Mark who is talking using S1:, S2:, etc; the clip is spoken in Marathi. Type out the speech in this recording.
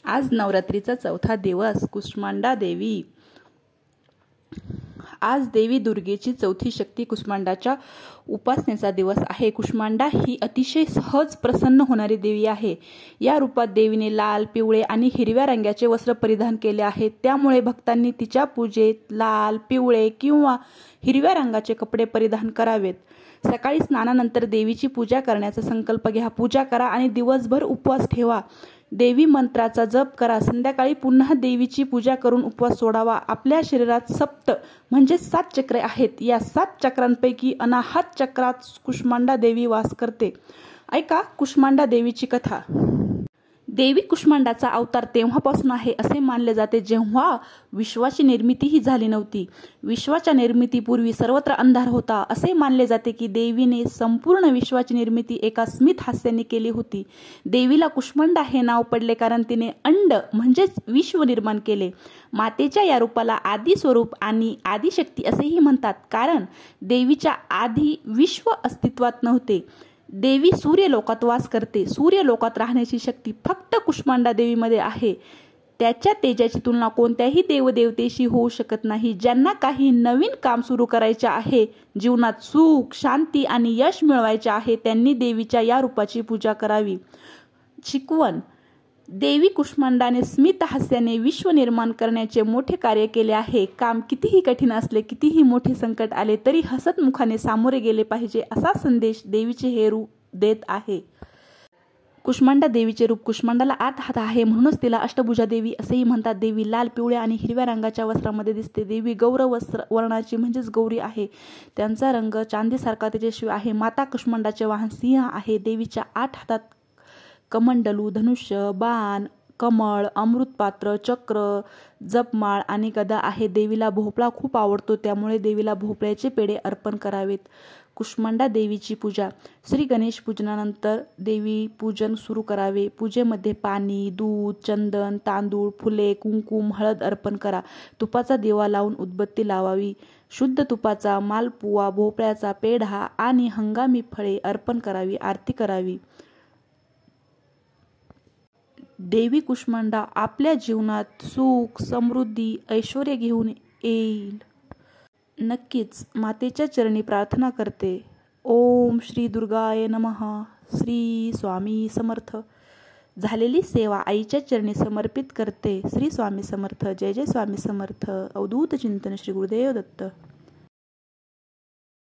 S1: आज नवरात्रीचा चौथा दिवस कुष्मांडा देवी। आज देवी दुर्गेची चौथी शक्ती कुष्मांडाच्या उपासनेचा दिवस आहे। कुष्मांडा ही अतिशय सहज प्रसन्न होणारी देवी आहे। या रूपात देवीने लाल, पिवळे आणि हिरव्या रंगाचे वस्त्र परिधान केले आहे। त्यामुळे भक्तांनी तिच्या पूजेत लाल, पिवळे किंवा हिरव्या रंगाचे कपडे परिधान करावेत। सकाळी स्नानानंतर देवीची पूजा करण्याचा संकल्प घ्या। पूजा करा आणि दिवसभर उपवास ठेवा। देवी मंत्राचा जप करा। संध्याकाळी पुन्हा देवीची पूजा करून उपवास सोडावा। आपल्या शरीरात सप्त म्हणजे 7 चक्रे आहेत। या 7 चक्रांपैकी अनाहत चक्रात कुष्मांडा देवी वास करते। ऐका कुष्मांडा देवीची कथा। देवी कुष्मांडाचा अवतार तेव्हापासून आहे असे मानले जाते जेव्हा विश्वाची निर्मितीही झाली नव्हती। विश्वाच्या निर्मितीपूर्वी सर्वत्र अंधार होता। असे मानले जाते की देवीने संपूर्ण विश्वाची निर्मिती एका स्मित हास्याने केली होती। देवीला कुष्मांडा हे नाव पडले कारण तिने अंड म्हणजेच विश्व निर्माण केले। मातेच्या या रूपाला आदी स्वरूप आणि आदिशक्ती असेही म्हणतात कारण देवीच्या आधी विश्व अस्तित्वात नव्हते। देवी सूर्यलोकात वास करते। सूर्यलोकात राहण्याची शक्ती फक्त कुष्मांडा देवीमध्ये आहे। त्याच्या तेजाची तुलना कोणत्याही देवदेवतेशी होऊ शकत नाही। ज्यांना काही नवीन काम सुरू करायचे आहे, जीवनात सुख, शांती आणि यश मिळवायचे आहे, त्यांनी देवीच्या या रूपाची पूजा करावी। शिकवण: देवी कुष्मांडाने स्मित हास्याने विश्व निर्माण करण्याचे मोठे कार्य केले आहे। काम कितीही कठीण असले, कितीही मोठे संकट आले तरी हसत मुखाने सामोरे गेले पाहिजे असा संदेश देवीचे हे रूप देत आहे। कुष्मांडा देवीचे रूप: कुष्मांडाला 8 हात आहे म्हणूनच तिला अष्टभुजा देवी असेही म्हणतात। देवी लाल, पिवळ्या आणि हिरव्या रंगाच्या वस्त्रामध्ये दिसते। देवी गौर वर्णाची म्हणजेच गौरी आहे। त्यांचा रंग चांदीसारखा तेजस्वी आहे। माता कुष्मांडाचे वाहन सिंह आहे। देवीच्या 8 हातात कमंडलू, धनुष्य, बाण, कमळ, अमृतपात्र, चक्र, जपमाळ आणि गदा आहे। देवीला भोपळा खूप आवडतो, त्यामुळे देवीला भोपळ्याचे पेढे अर्पण करावेत। कुष्मांडा देवीची पूजा: श्री गणेश पूजनानंतर देवी पूजन सुरू करावे। पूजेमध्ये पाणी, दूध, चंदन, तांदूळ, फुले, कुंकुम, हळद अर्पण करा। तुपाचा दिवा लावून उदबत्ती लावावी। शुद्ध तुपाचा मालपुवा, भोपळ्याचा पेढा आणि हंगामी फळे अर्पण करावी। आरती करावी। देवी कुष्मांडा आपल्या जीवनात सुख, समृद्धी, ऐश्वर्य घेऊन येईल। नक्कीच मातेच्या चरणी प्रार्थना करते। ओम श्री दुर्गाय नमः। श्री स्वामी समर्थ। झालेली सेवा आईच्या चरणी समर्पित करते। श्री स्वामी समर्थ। जय जय स्वामी समर्थ। अवधूत चिंतन श्री गुरुदेव दत्त।